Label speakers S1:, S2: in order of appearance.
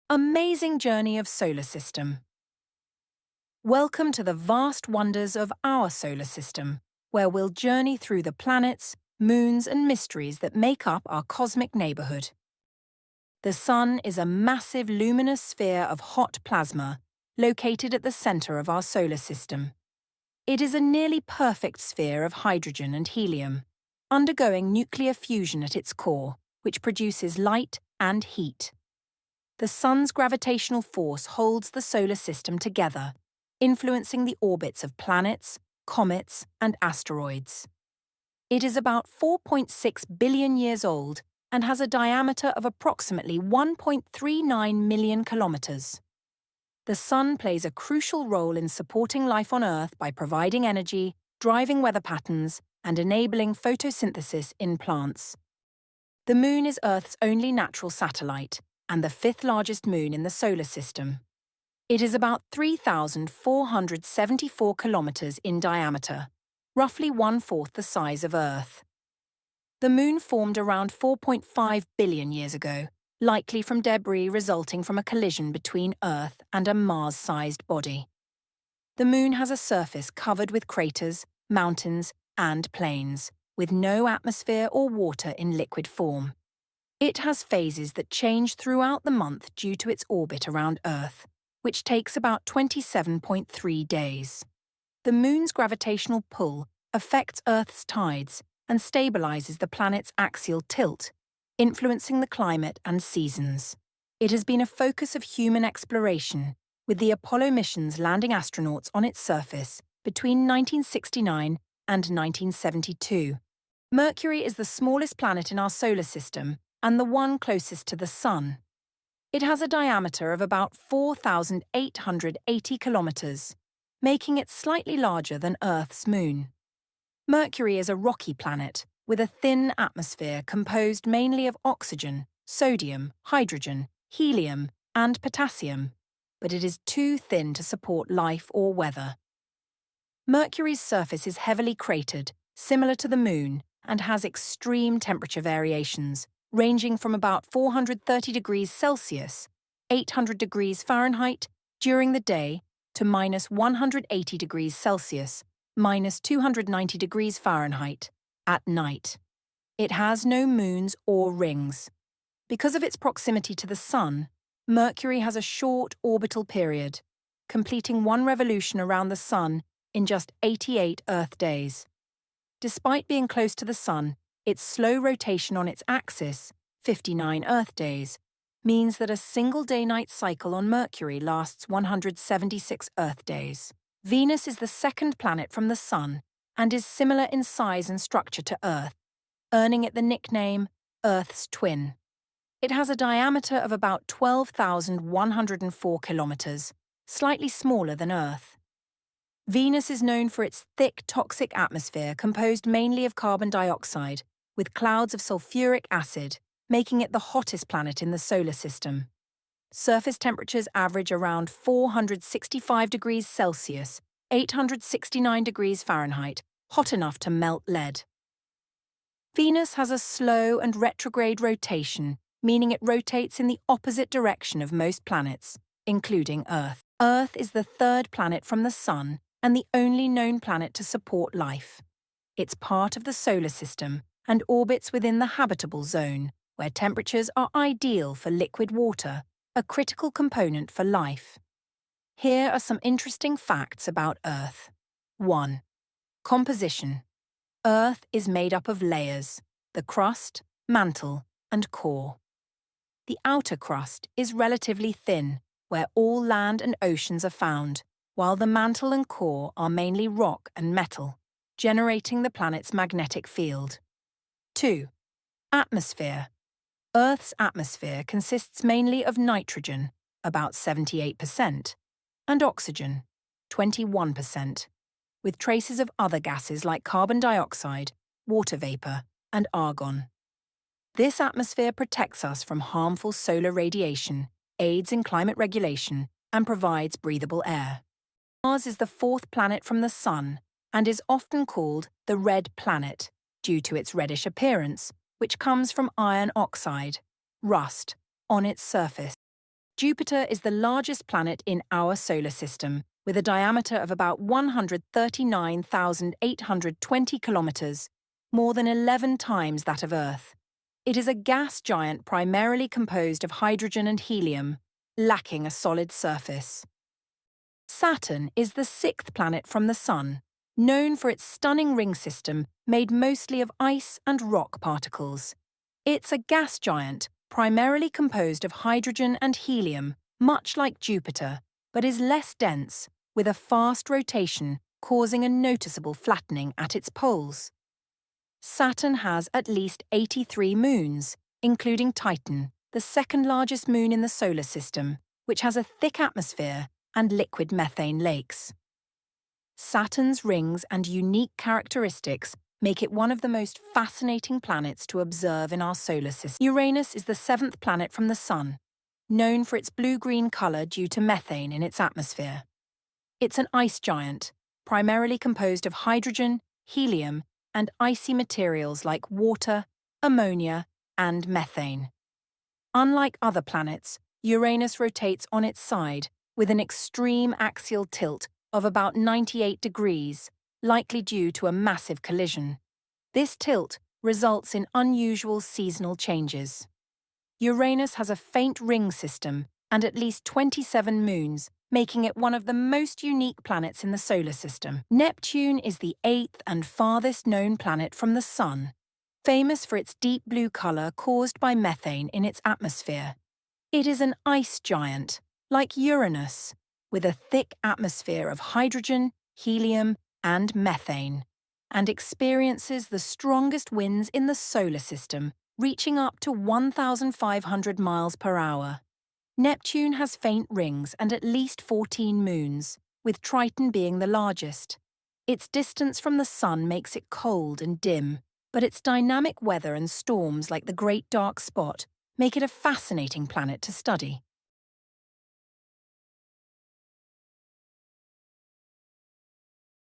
S1: Amazing journey of solar system. Welcome to the vast wonders of our solar system, where we'll journey through the planets, moons and mysteries that make up our cosmic neighborhood. The Sun is a massive luminous sphere of hot plasma located at the center of our solar system. It is a nearly perfect sphere of hydrogen and helium, undergoing nuclear fusion at its core, which produces light and heat. The Sun's gravitational force holds the solar system together, influencing the orbits of planets, comets, and asteroids. It is about 4.6 billion years old and has a diameter of approximately 1.39 million kilometers. The Sun plays a crucial role in supporting life on Earth by providing energy, driving weather patterns, and enabling photosynthesis in plants. The Moon is Earth's only natural satellite, and the fifth largest moon in the solar system. It is about 3,474 kilometers in diameter, roughly one-fourth the size of Earth. The Moon formed around 4.5 billion years ago, likely from debris resulting from a collision between Earth and a Mars-sized body. The Moon has a surface covered with craters, mountains, and plains, with no atmosphere or water in liquid form. It has phases that change throughout the month due to its orbit around Earth, which takes about 27.3 days. The Moon's gravitational pull affects Earth's tides and stabilizes the planet's axial tilt, influencing the climate and seasons. It has been a focus of human exploration, with the Apollo missions landing astronauts on its surface between 1969 and 1972. Mercury is the smallest planet in our solar system and the one closest to the Sun. It has a diameter of about 4,880 kilometers, making it slightly larger than Earth's moon. Mercury is a rocky planet with a thin atmosphere composed mainly of oxygen, sodium, hydrogen, helium, and potassium, but it is too thin to support life or weather. Mercury's surface is heavily cratered, similar to the Moon, and has extreme temperature variations, ranging from about 430 degrees Celsius, 800 degrees Fahrenheit, during the day, to minus 180 degrees Celsius, minus 290 degrees Fahrenheit, at night. It has no moons or rings. Because of its proximity to the Sun, Mercury has a short orbital period, completing one revolution around the Sun in just 88 Earth days. Despite being close to the Sun, its slow rotation on its axis, 59 Earth days, means that a single day-night cycle on Mercury lasts 176 Earth days. Venus is the second planet from the Sun and is similar in size and structure to Earth, earning it the nickname Earth's twin. It has a diameter of about 12,104 kilometers, slightly smaller than Earth. Venus is known for its thick, toxic atmosphere composed mainly of carbon dioxide, with clouds of sulfuric acid, making it the hottest planet in the solar system. Surface temperatures average around 465 degrees Celsius, 869 degrees Fahrenheit, hot enough to melt lead. Venus has a slow and retrograde rotation, meaning it rotates in the opposite direction of most planets, including Earth. Earth is the third planet from the Sun and the only known planet to support life. It's part of the solar system and orbits within the habitable zone, where temperatures are ideal for liquid water, a critical component for life. Here are some interesting facts about Earth. 1. Composition. Earth is made up of layers: the crust, mantle, and core. The outer crust is relatively thin, where all land and oceans are found, while the mantle and core are mainly rock and metal, generating the planet's magnetic field. 2. Atmosphere. Earth's atmosphere consists mainly of nitrogen, about 78%, and oxygen, 21%, with traces of other gases like carbon dioxide, water vapor, and argon. This atmosphere protects us from harmful solar radiation, aids in climate regulation, and provides breathable air. Mars is the fourth planet from the Sun and is often called the red planet due to its reddish appearance, which comes from iron oxide, rust, on its surface. Jupiter is the largest planet in our solar system, with a diameter of about 139,820 kilometers, more than 11 times that of Earth. It is a gas giant primarily composed of hydrogen and helium, lacking a solid surface. Saturn is the sixth planet from the Sun, known for its stunning ring system made mostly of ice and rock particles. It's a gas giant, primarily composed of hydrogen and helium, much like Jupiter, but is less dense, with a fast rotation causing a noticeable flattening at its poles. Saturn has at least 83 moons, including Titan, the second largest moon in the solar system, which has a thick atmosphere and liquid methane lakes. Saturn's rings and unique characteristics make it one of the most fascinating planets to observe in our solar system. Uranus is the seventh planet from the Sun, known for its blue-green colour due to methane in its atmosphere. It's an ice giant, primarily composed of hydrogen, helium, and icy materials like water, ammonia, and methane. Unlike other planets, Uranus rotates on its side with an extreme axial tilt of about 98 degrees, likely due to a massive collision. This tilt results in unusual seasonal changes. Uranus has a faint ring system and at least 27 moons, making it one of the most unique planets in the solar system. Neptune is the eighth and farthest known planet from the Sun, famous for its deep blue colour caused by methane in its atmosphere. It is an ice giant, like Uranus, with a thick atmosphere of hydrogen, helium, and methane, and experiences the strongest winds in the solar system, reaching up to 1,500 miles per hour. Neptune has faint rings and at least 14 moons, with Triton being the largest. Its distance from the Sun makes it cold and dim, but its dynamic weather and storms like the Great Dark Spot make it a fascinating planet to study.